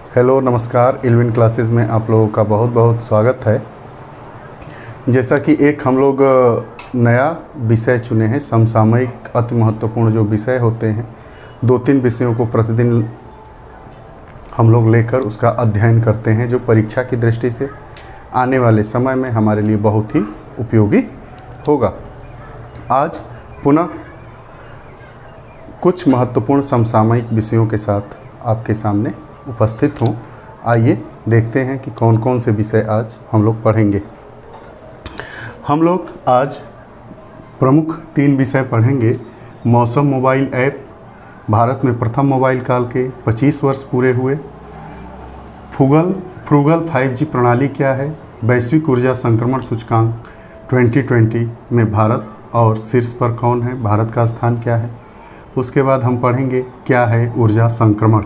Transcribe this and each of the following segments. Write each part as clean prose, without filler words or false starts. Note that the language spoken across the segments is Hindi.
हेलो नमस्कार। इल्विन क्लासेस में आप लोगों का बहुत बहुत स्वागत है। जैसा कि एक हम लोग नया विषय चुने हैं, समसामयिक अति महत्वपूर्ण जो विषय होते हैं, 2-3 विषयों को प्रतिदिन हम लोग लेकर उसका अध्ययन करते हैं, जो परीक्षा की दृष्टि से आने वाले समय में हमारे लिए बहुत ही उपयोगी होगा। आज पुनः कुछ महत्वपूर्ण समसामयिक विषयों के साथ आपके सामने उपस्थित हूँ। आइए देखते हैं कि कौन कौन से विषय आज हम लोग पढ़ेंगे। हम लोग आज प्रमुख 3 विषय पढ़ेंगे। मौसम मोबाइल ऐप, भारत में प्रथम मोबाइल काल के 25 वर्ष पूरे हुए। फ्रूगल 5G प्रणाली क्या है, वैश्विक ऊर्जा संक्रमण सूचकांक 2020 में भारत और शीर्ष पर कौन है, भारत का स्थान क्या है। उसके बाद हम पढ़ेंगे क्या है ऊर्जा संक्रमण।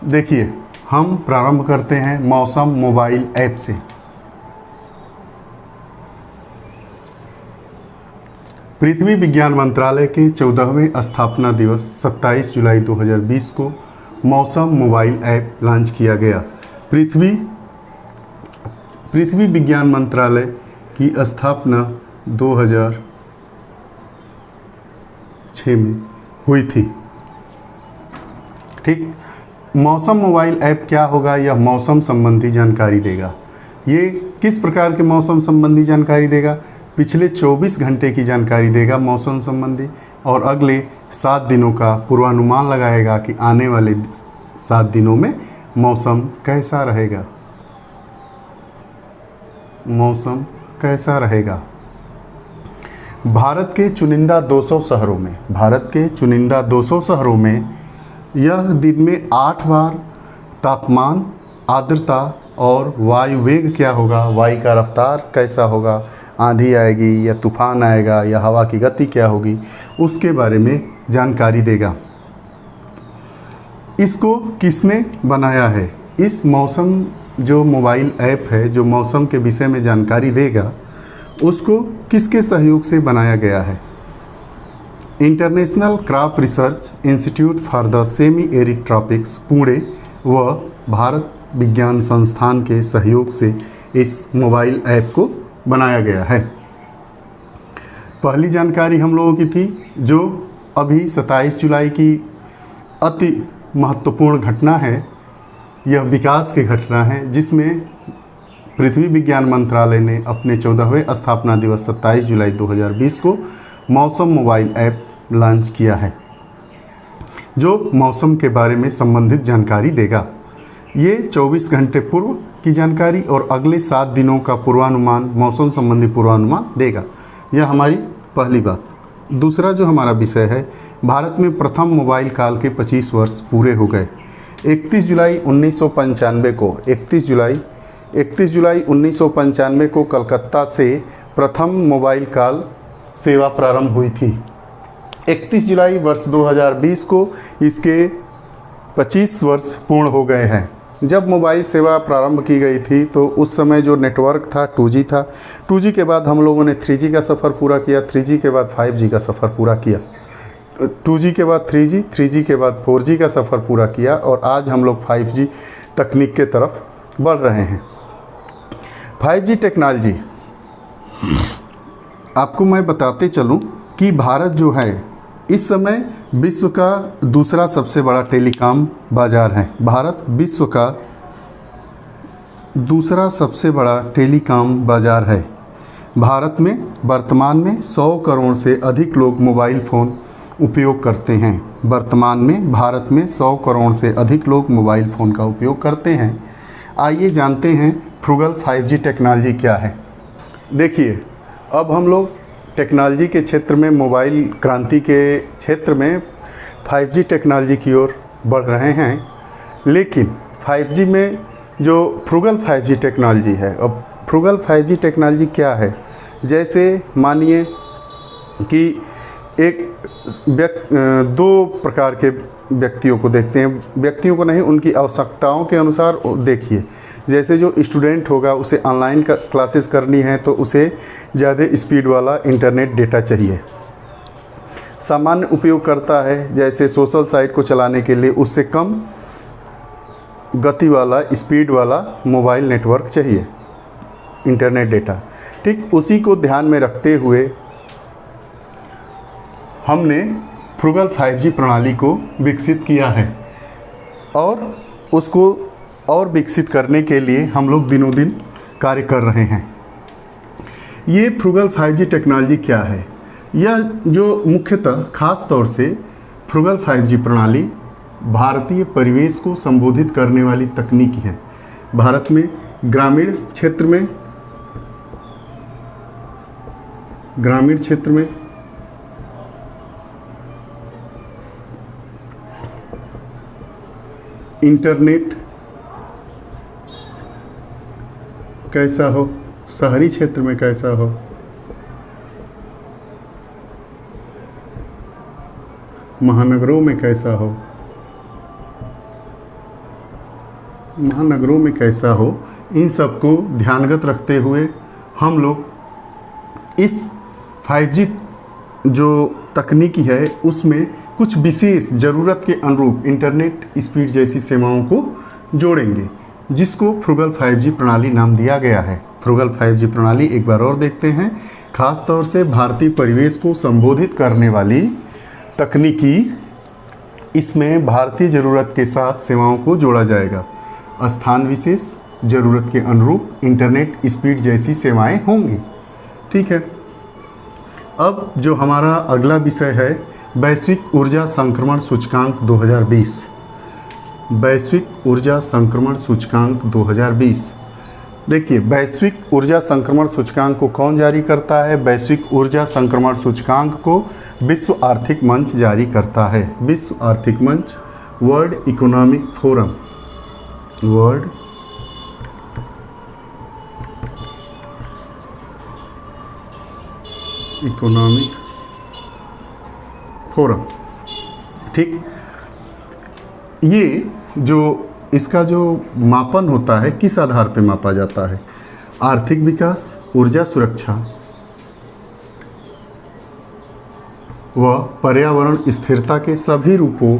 देखिए, हम प्रारंभ करते हैं मौसम मोबाइल ऐप से। पृथ्वी विज्ञान मंत्रालय के 14वें स्थापना दिवस 27 जुलाई 2020 को मौसम मोबाइल ऐप लॉन्च किया गया। पृथ्वी विज्ञान मंत्रालय की स्थापना 2006 में हुई थी। ठीक। मौसम मोबाइल ऐप क्या होगा? यह मौसम संबंधी जानकारी देगा। ये किस प्रकार के मौसम संबंधी जानकारी देगा? पिछले 24 घंटे की जानकारी देगा मौसम संबंधी, और अगले 7 दिनों का पूर्वानुमान लगाएगा कि आने वाले 7 दिनों में मौसम कैसा रहेगा। मौसम कैसा रहेगा। भारत के चुनिंदा 200 शहरों में यह दिन में 8 बार तापमान, आर्द्रता और वायु वेग क्या होगा, वायु का रफ्तार कैसा होगा, आंधी आएगी या तूफान आएगा या हवा की गति क्या होगी, उसके बारे में जानकारी देगा। इसको किसने बनाया है? इस मौसम जो मोबाइल ऐप है, जो मौसम के विषय में जानकारी देगा, उसको किसके सहयोग से बनाया गया है? International crop research institute for the semi arid tropics Pune व भारत विज्ञान संस्थान के सहयोग से इस मोबाइल ऐप को बनाया गया है। पहली जानकारी हम लोगों की थी, जो अभी 27 जुलाई की अति महत्वपूर्ण घटना है। यह विकास की घटना है, जिसमें पृथ्वी विज्ञान मंत्रालय ने अपने 14वें स्थापना दिवस 27 जुलाई 2020 को मौसम मोबाइल ऐप लॉन्च किया है, जो मौसम के बारे में संबंधित जानकारी देगा। ये 24 घंटे पूर्व की जानकारी और अगले 7 दिनों का पूर्वानुमान, मौसम संबंधी पूर्वानुमान देगा। यह हमारी पहली बात। दूसरा जो हमारा विषय है, भारत में प्रथम मोबाइल काल के 25 वर्ष पूरे हो गए। 31 जुलाई 1995 को कलकत्ता से प्रथम मोबाइल कॉल सेवा प्रारंभ हुई थी। 31 जुलाई वर्ष 2020 को इसके 25 वर्ष पूर्ण हो गए हैं। जब मोबाइल सेवा प्रारंभ की गई थी तो उस समय जो नेटवर्क था 2G था। 2G के बाद हम लोगों ने 3G का सफ़र पूरा किया, 3G के बाद 5G का सफ़र पूरा किया, 2G के बाद 3G, 3G के बाद 4G का सफ़र पूरा किया, और आज हम लोग 5G तकनीक के तरफ बढ़ रहे हैं। 5G टेक्नोलॉजी, आपको मैं बताते चलूं कि भारत जो है इस समय विश्व का दूसरा सबसे बड़ा टेलीकॉम बाज़ार है। भारत विश्व का दूसरा सबसे बड़ा टेलीकॉम बाज़ार है। भारत में वर्तमान में 100 करोड़ से अधिक लोग मोबाइल फ़ोन उपयोग करते हैं। वर्तमान में भारत में 100 करोड़ से अधिक लोग मोबाइल फ़ोन का उपयोग करते हैं। आइए जानते हैं फ्रूगल 5G टेक्नोलॉजी क्या है। देखिए, अब हम लोग टेक्नोलॉजी के क्षेत्र में, मोबाइल क्रांति के क्षेत्र में 5G टेक्नोलॉजी की ओर बढ़ रहे हैं। लेकिन 5G में जो फ्रूगल 5G टेक्नोलॉजी है, अब फ्रूगल 5G टेक्नोलॉजी क्या है? जैसे मानिए कि दो प्रकार के व्यक्तियों को देखते हैं, व्यक्तियों को नहीं, उनकी आवश्यकताओं के अनुसार देखिए। जैसे जो स्टूडेंट होगा, उसे ऑनलाइन क्लासेस करनी है तो उसे ज़्यादा स्पीड वाला इंटरनेट डेटा चाहिए। सामान्य उपयोगकर्ता है, जैसे सोशल साइट को चलाने के लिए उससे कम गति वाला, स्पीड वाला मोबाइल नेटवर्क चाहिए, इंटरनेट डेटा। ठीक उसी को ध्यान में रखते हुए हमने फ्रूगल 5G प्रणाली को विकसित किया है और उसको और विकसित करने के लिए हम लोग दिनों दिन कार्य कर रहे हैं। ये फ्रूगल 5G टेक्नोलॉजी क्या है? यह जो मुख्यतः खास तौर से फ्रूगल 5G प्रणाली भारतीय परिवेश को संबोधित करने वाली तकनीकी है। भारत में ग्रामीण क्षेत्र में इंटरनेट कैसा हो, शहरी क्षेत्र में कैसा हो, महानगरों में कैसा हो, इन सब को ध्यानगत रखते हुए हम लोग इस 5G जो तकनीकी है उसमें कुछ विशेष ज़रूरत के अनुरूप इंटरनेट स्पीड जैसी सेवाओं को जोड़ेंगे, जिसको फ्रूगल 5G प्रणाली नाम दिया गया है। फ्रूगल 5G प्रणाली एक बार और देखते हैं। खास तौर से भारतीय परिवेश को संबोधित करने वाली तकनीकी, इसमें भारतीय ज़रूरत के साथ सेवाओं को जोड़ा जाएगा। स्थान विशेष ज़रूरत के अनुरूप इंटरनेट स्पीड जैसी सेवाएं होंगी। ठीक है, अब जो हमारा अगला विषय है वैश्विक ऊर्जा संक्रमण सूचकांक 2020। वैश्विक ऊर्जा संक्रमण सूचकांक 2020। देखिए, वैश्विक ऊर्जा संक्रमण सूचकांक को कौन जारी करता है? वैश्विक ऊर्जा संक्रमण सूचकांक को विश्व आर्थिक मंच जारी करता है। विश्व आर्थिक मंच, world economic forum, world economic forum. ठीक, ये जो इसका जो मापन होता है किस आधार पे मापा जाता है? आर्थिक विकास, ऊर्जा सुरक्षा व पर्यावरण स्थिरता के सभी रूपों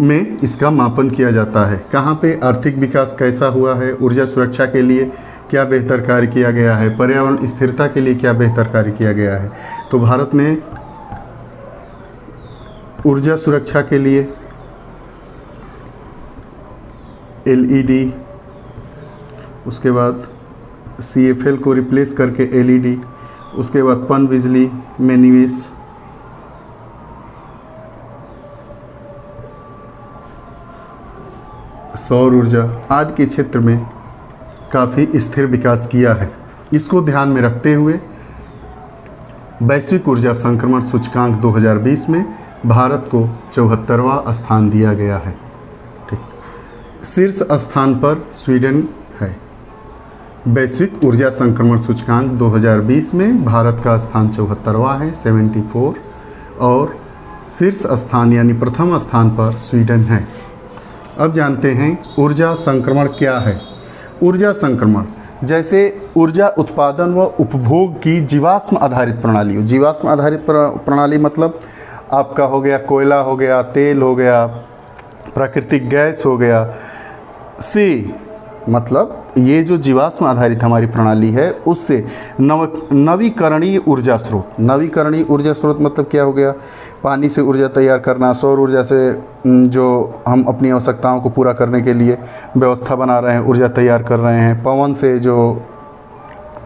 में इसका मापन किया जाता है। कहाँ पे आर्थिक विकास कैसा हुआ है, ऊर्जा सुरक्षा के लिए क्या बेहतर कार्य किया गया है, पर्यावरण स्थिरता के लिए क्या बेहतर कार्य किया गया है। तो भारत ने ऊर्जा सुरक्षा के लिए LED, उसके बाद CFL को रिप्लेस करके LED, उसके बाद पन बिजली में निवेश, सौर ऊर्जा आदि के क्षेत्र में काफ़ी स्थिर विकास किया है। इसको ध्यान में रखते हुए वैश्विक ऊर्जा संक्रमण सूचकांक 2020 में भारत को 74वां स्थान दिया गया है। ठीक, शीर्ष स्थान पर स्वीडन है। वैश्विक ऊर्जा संक्रमण सूचकांक 2020 में भारत का स्थान 74वां है, 74, और शीर्ष स्थान यानी प्रथम स्थान पर स्वीडन है। अब जानते हैं ऊर्जा संक्रमण क्या है। ऊर्जा संक्रमण जैसे ऊर्जा उत्पादन व उपभोग की जीवाश्म आधारित प्रणाली हो। जीवाश्म आधारित प्रणाली मतलब आपका हो गया कोयला, हो गया तेल, हो गया प्राकृतिक गैस, हो गया से, मतलब ये जो जीवाश्म आधारित हमारी प्रणाली है उससे नवीकरणीय ऊर्जा स्रोत। नवीकरणीय ऊर्जा स्रोत मतलब क्या हो गया? पानी से ऊर्जा तैयार करना, सौर ऊर्जा से जो हम अपनी आवश्यकताओं को पूरा करने के लिए व्यवस्था बना रहे हैं, ऊर्जा तैयार कर रहे हैं, पवन से जो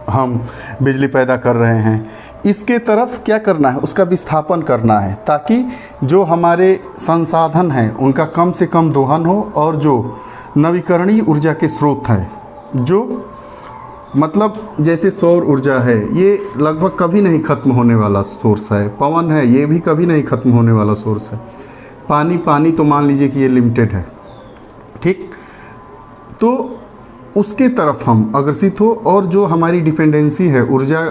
हम बिजली पैदा कर रहे हैं, इसके तरफ क्या करना है? उसका विस्थापन करना है, ताकि जो हमारे संसाधन हैं उनका कम से कम दोहन हो, और जो नवीकरणीय ऊर्जा के स्रोत हैं, जो मतलब जैसे सौर ऊर्जा है, ये लगभग कभी नहीं ख़त्म होने वाला सोर्स है। पवन है, ये भी कभी नहीं ख़त्म होने वाला सोर्स है। पानी तो मान लीजिए कि ये लिमिटेड है। ठीक, तो उसके तरफ हम अग्रसित हो, और जो हमारी डिपेंडेंसी है ऊर्जा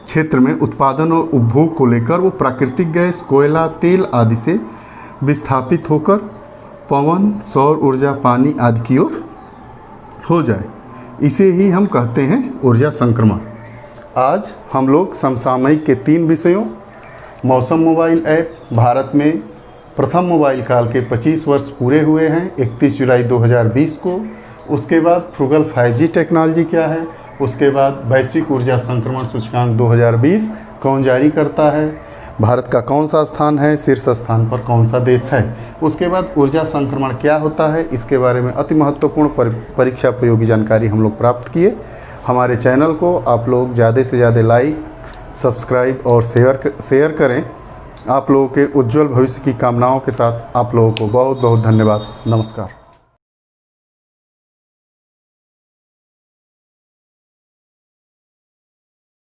क्षेत्र में उत्पादन और उपभोग को लेकर, वो प्राकृतिक गैस, कोयला, तेल आदि से विस्थापित होकर पवन, सौर ऊर्जा, पानी आदि की ओर हो जाए। इसे ही हम कहते हैं ऊर्जा संक्रमण। आज हम लोग समसामयिक के 3 विषयों मौसम मोबाइल ऐप भारत में प्रथम मोबाइल काल के 25 वर्ष पूरे हुए हैं 31 जुलाई 2020 को। उसके बाद फ्रूगल 5G टेक्नोलॉजी क्या है, उसके बाद वैश्विक ऊर्जा संक्रमण सूचकांक 2020 कौन जारी करता है, भारत का कौन सा स्थान है, शीर्ष स्थान पर कौन सा देश है। उसके बाद ऊर्जा संक्रमण क्या होता है, इसके बारे में अति महत्वपूर्ण परीक्षा उपयोगी जानकारी हम लोग प्राप्त किए। हमारे चैनल को आप लोग ज़्यादा से ज़्यादा लाइक, सब्सक्राइब और शेयर करें। आप लोगों के उज्जवल भविष्य की कामनाओं के साथ आप लोगों को बहुत बहुत धन्यवाद। नमस्कार।